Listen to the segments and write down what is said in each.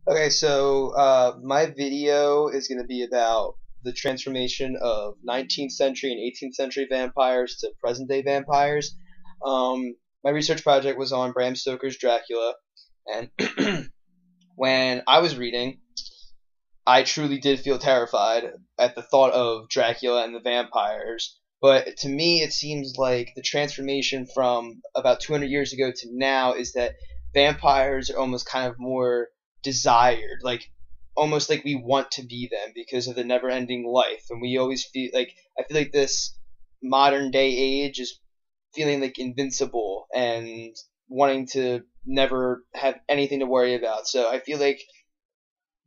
Okay, so my video is going to be about the transformation of 19th century and 18th century vampires to present day vampires. My research project was on Bram Stoker's Dracula, and when I was reading, I truly did feel terrified at the thought of Dracula and the vampires. But to me, it seems like the transformation from about 200 years ago to now is that vampires are almost kind of more desired, like almost like we want to be them because of the never-ending life, and we always feel like I feel like this modern day age is feeling like invincible and wanting to never have anything to worry about. So I feel like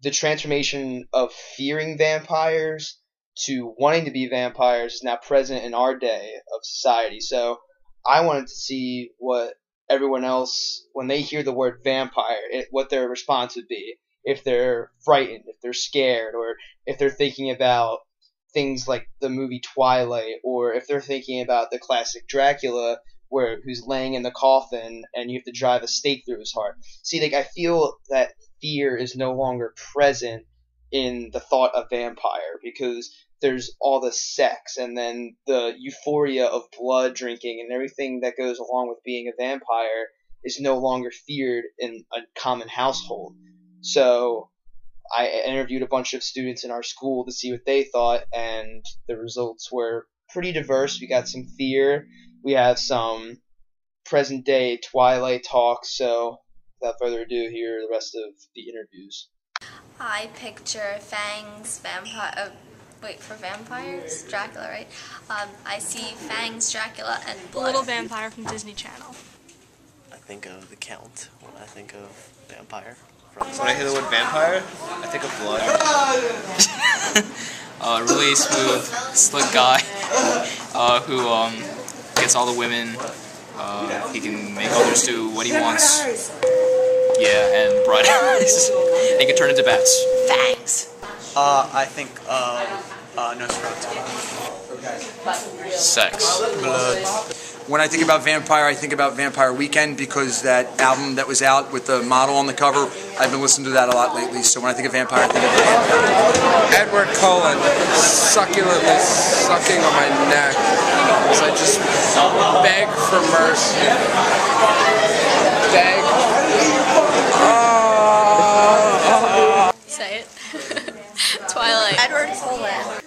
the transformation of fearing vampires to wanting to be vampires is now present in our day of society. So I wanted to see what everyone else, when they hear the word vampire, what their response would be. If they're frightened, if they're scared, or if they're thinking about things like the movie Twilight, or if they're thinking about the classic Dracula, who's laying in the coffin and you have to drive a stake through his heart. See, like I feel that fear is no longer present in the thought of vampire because there's all the sex and then the euphoria of blood drinking and everything that goes along with being a vampire is no longer feared in a common household. So I interviewed a bunch of students in our school to see what they thought, and the results were pretty diverse. We got some fear, we have some present day Twilight talk, so without further ado, here are the rest of the interviews. I picture fangs, for vampires? Dracula, right? I see fangs, Dracula, and blood. A little vampire from Disney Channel. I think of the Count when I think of vampire. When I hear the word vampire, I think of blood. Really smooth, slick guy who gets all the women. He can make others do what he wants. Yeah, and bright eyes. They can turn into bats. Fangs. I think of Nosferatu. Sex. Blood. When I think about vampire, I think about Vampire Weekend because that album that was out with the model on the cover, I've been listening to that a lot lately. So when I think of vampire, I think of vampire. Edward Cullen, succulently sucking on my neck as I just beg for mercy. Beg. Say it. Twilight. Edward Cullen.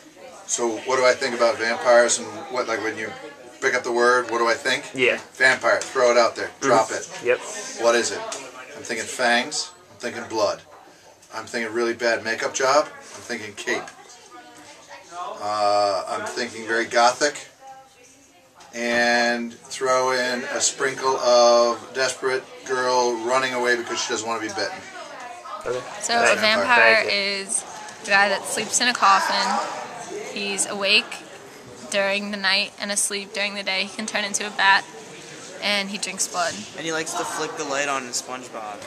So what do I think about vampires and what, like when you pick up the word, what do I think? Yeah. Vampire, throw it out there, drop it. Yep. What is it? I'm thinking fangs, I'm thinking blood. I'm thinking really bad makeup job, I'm thinking cape. I'm thinking very gothic. And throw in a sprinkle of desperate girl running away because she doesn't want to be bitten. So a vampire is a guy that sleeps in a coffin. He's awake during the night and asleep during the day. He can turn into a bat, and he drinks blood. And he likes to flick the light on in SpongeBob.